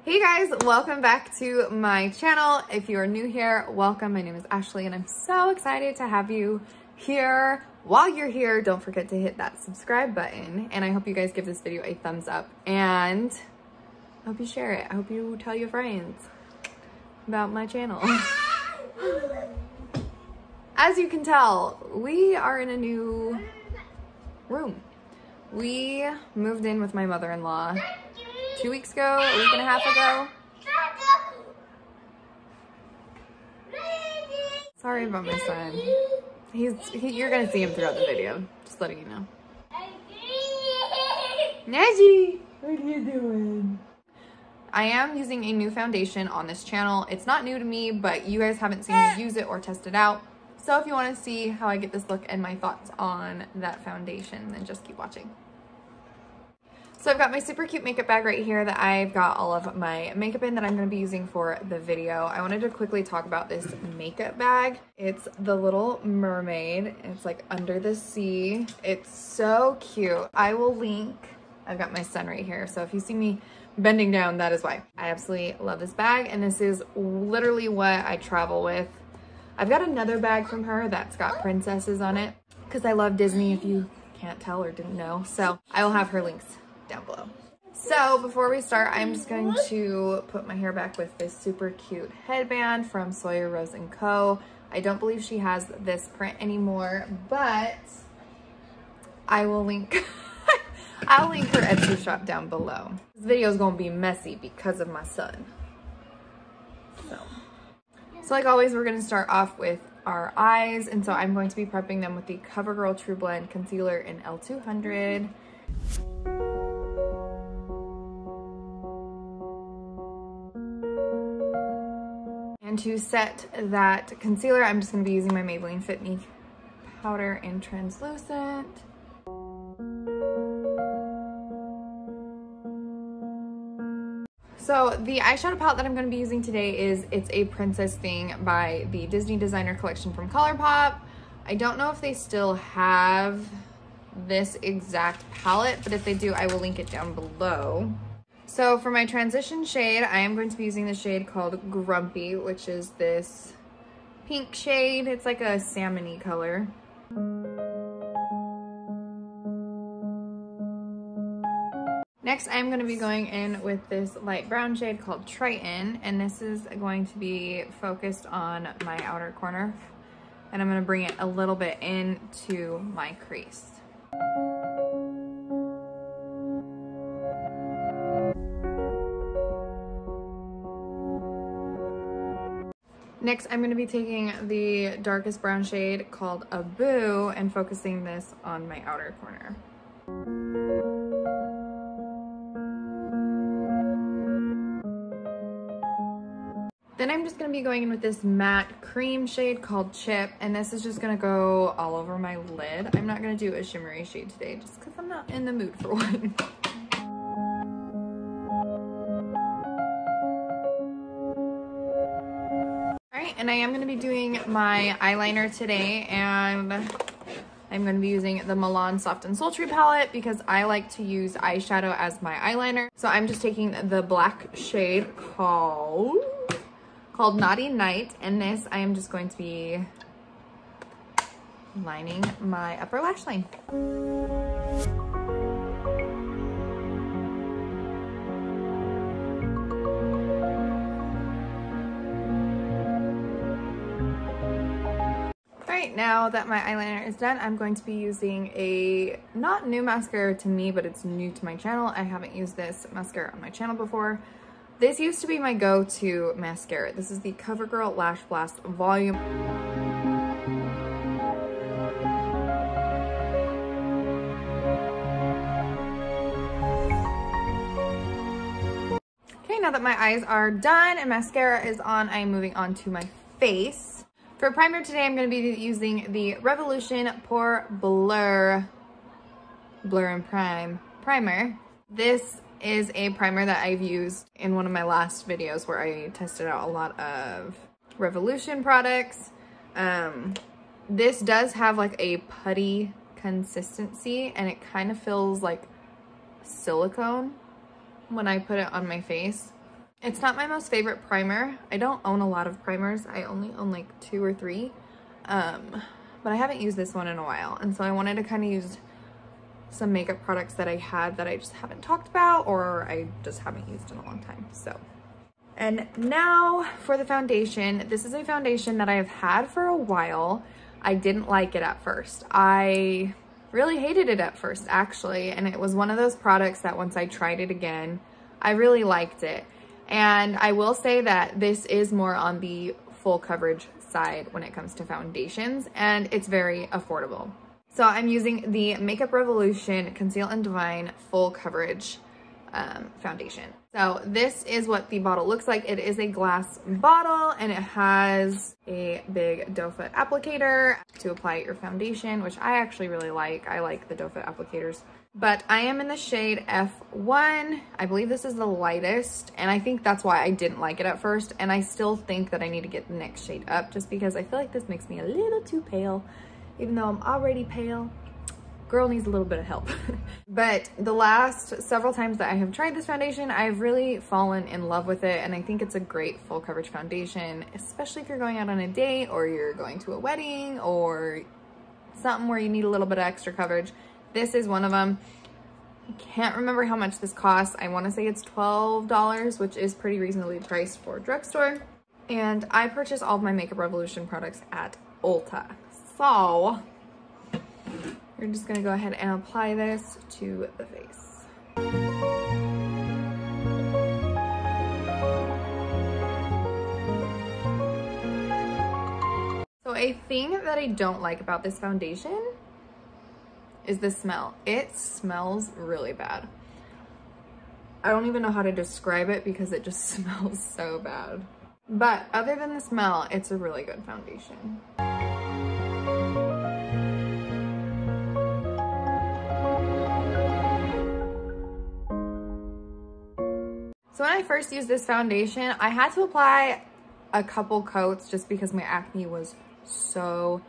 Hey guys, welcome back to my channel. If you are new here, welcome. My name is Ashley and I'm so excited to have you here. While you're here, don't forget to hit that subscribe button, and I hope you guys give this video a thumbs up and I hope you share it. I hope you tell your friends about my channel. As you can tell, we are in a new room. We moved in with my mother-in-law 2 weeks ago, a week and a half ago. Sorry about my son. You're gonna see him throughout the video. Just letting you know. Najee, what are you doing? I am using a new foundation on this channel. It's not new to me, but you guys haven't seen me use it or test it out. So if you want to see how I get this look and my thoughts on that foundation, then just keep watching. So I've got my super cute makeup bag right here that I've got all of my makeup in that I'm going to be using for the video. I wanted to quickly talk about this makeup bag. It's the Little Mermaid. It's like under the sea. It's so cute. I will link. I've got my son right here. So if you see me bending down, that is why. I absolutely love this bag. And this is literally what I travel with. I've got another bag from her that's got princesses on it because I love Disney, if you can't tell or didn't know. So I will have her links down below. So before we start, I'm just going to put my hair back with this super cute headband from Sawyer Rose & Co. I don't believe she has this print anymore, but I will link I'll link her Etsy shop down below. This video is going to be messy because of my son. So like always, we're going to start off with our eyes, and so I'm going to be prepping them with the Covergirl Trublend Concealer in L200. And to set that concealer, I'm just going to be using my Maybeline Fit powder in translucent. So the eyeshadow palette that I'm going to be using today it's a Princess Thing by the Disney Designer Collection from ColourPop. I don't know if they still have this exact palette, but if they do, I will link it down below. So for my transition shade, I am going to be using the shade called Grumpy, which is this pink shade. It's like a salmon-y color. Next, I'm going to be going in with this light brown shade called Triton, and this is going to be focused on my outer corner, and I'm going to bring it a little bit into my crease. Next, I'm going to be taking the darkest brown shade called Abu and focusing this on my outer corner. Then I'm just going to be going in with this matte cream shade called Chip, and this is just going to go all over my lid. I'm not going to do a shimmery shade today just because I'm not in the mood for one. Alright, and I am going to be doing my eyeliner today, and I'm going to be using the Milani Soft and Sultry palette because I like to use eyeshadow as my eyeliner. So I'm just taking the black shade called Naughty Night, and this I am just going to be lining my upper lash line. Alright, now that my eyeliner is done, I'm going to be using a not new mascara to me, but it's new to my channel. I haven't used this mascara on my channel before. This used to be my go-to mascara. This is the CoverGirl Lash Blast Volume. Okay, now that my eyes are done and mascara is on, I'm moving on to my face. For primer today, I'm going to be using the Revolution Pore Blur and Prime primer. This is a primer that I've used in one of my last videos where I tested out a lot of Revolution products. This does have like a putty consistency, and it kind of feels like silicone when I put it on my face. It's not my most favorite primer. I don't own a lot of primers. I only own like 2 or 3. But I haven't used this one in a while. And so I wanted to kind of use some makeup products that I had that I just haven't talked about or I just haven't used in a long time. So, and now for the foundation. This is a foundation that I have had for a while. I didn't like it at first. I really hated it at first, actually. And it was one of those products that once I tried it again, I really liked it. And I will say that this is more on the full coverage side when it comes to foundations, and it's very affordable. So I'm using the Makeup Revolution Conceal and Divine Full Coverage foundation. So this is what the bottle looks like. It is a glass bottle and it has a big doe foot applicator to apply your foundation, which I actually really like. I like the doe foot applicators. But I am in the shade F1. I believe this is the lightest, and I think that's why I didn't like it at first. And I still think that I need to get the next shade up just because I feel like this makes me a little too pale. Even though I'm already pale, girl needs a little bit of help. But the last several times that I have tried this foundation, I've really fallen in love with it. And I think it's a great full coverage foundation, especially if you're going out on a date or you're going to a wedding or something where you need a little bit of extra coverage. This is one of them. I can't remember how much this costs. I want to say it's $12, which is pretty reasonably priced for a drugstore. And I purchase all of my Makeup Revolution products at Ulta. So we're just going to go ahead and apply this to the face. So a thing that I don't like about this foundation is the smell. It smells really bad. I don't even know how to describe it because it just smells so bad. But other than the smell, it's a really good foundation. So when I first used this foundation, I had to apply a couple coats just because my acne was so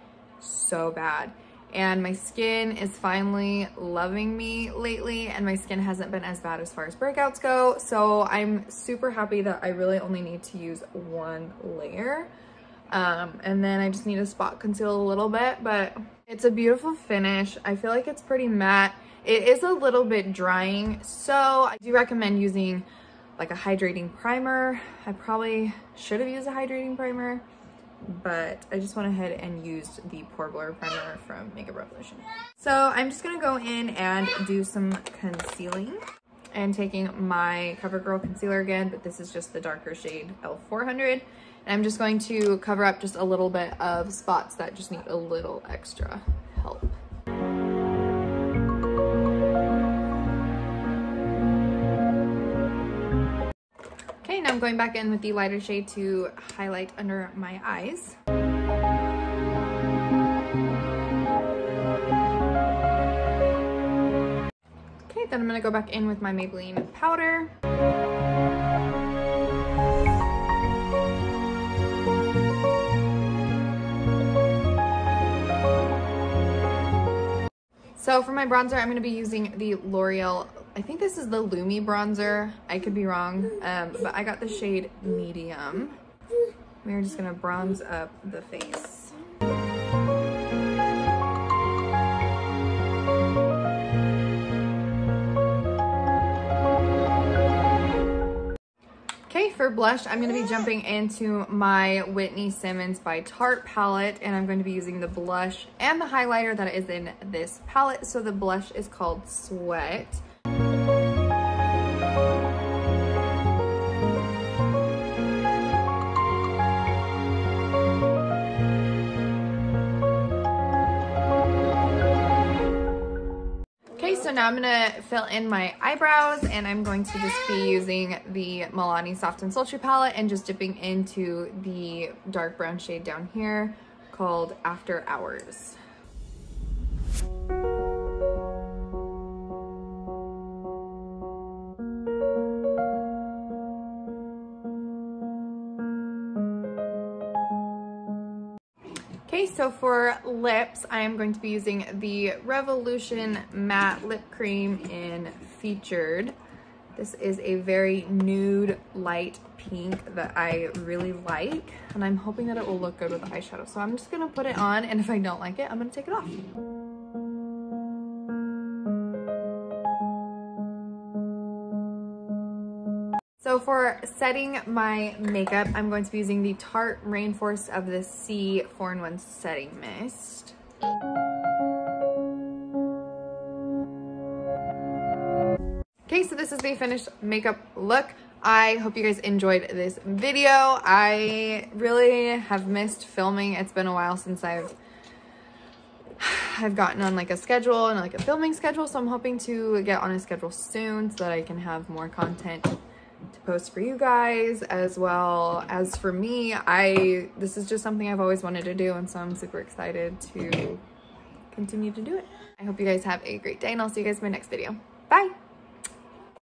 bad. And my skin is finally loving me lately, and my skin hasn't been as bad as far as breakouts go. So I'm super happy that I really only need to use one layer. And then I just need to spot conceal a little bit, but it's a beautiful finish. I feel like it's pretty matte. It is a little bit drying, so I do recommend using like a hydrating primer. I probably should have used a hydrating primer, but I just went ahead and used the Pore Blur primer from Makeup Revolution. So I'm just gonna go in and do some concealing and taking my CoverGirl concealer again, but this is just the darker shade L400. And I'm just going to cover up just a little bit of spots that just need a little extra help. Okay, now I'm going back in with the lighter shade to highlight under my eyes. Okay, then I'm gonna go back in with my Maybelline powder. So for my bronzer, I'm gonna be using the L'Oreal, I think this is the Lumi bronzer. I could be wrong, but I got the shade medium. We're just gonna bronze up the face. Okay, for blush, I'm going to be jumping into my Whitney Simmons by Tarte palette, and I'm going to be using the blush and the highlighter that is in this palette. So the blush is called Sweat. So now I'm gonna fill in my eyebrows, and I'm going to just be using the Milani Soft and Sultry palette and just dipping into the dark brown shade down here called After Hours. Okay, so for lips, I am going to be using the Revolution Matte Lip Cream in Featured. This is a very nude light pink that I really like, and I'm hoping that it will look good with the eyeshadow. So I'm just gonna put it on, and if I don't like it, I'm gonna take it off. So for setting my makeup, I'm going to be using the Tarte Rainforest of the Sea 4-in-1 Setting Mist. Okay, so this is the finished makeup look. I hope you guys enjoyed this video. I really have missed filming. It's been a while since I've gotten on like a schedule and like a filming schedule, so I'm hoping to get on a schedule soon so that I can have more content to post for you guys, as well as for me. This is just something I've always wanted to do, and so I'm super excited to continue to do it. I hope you guys have a great day, and I'll see you guys in my next video. Bye!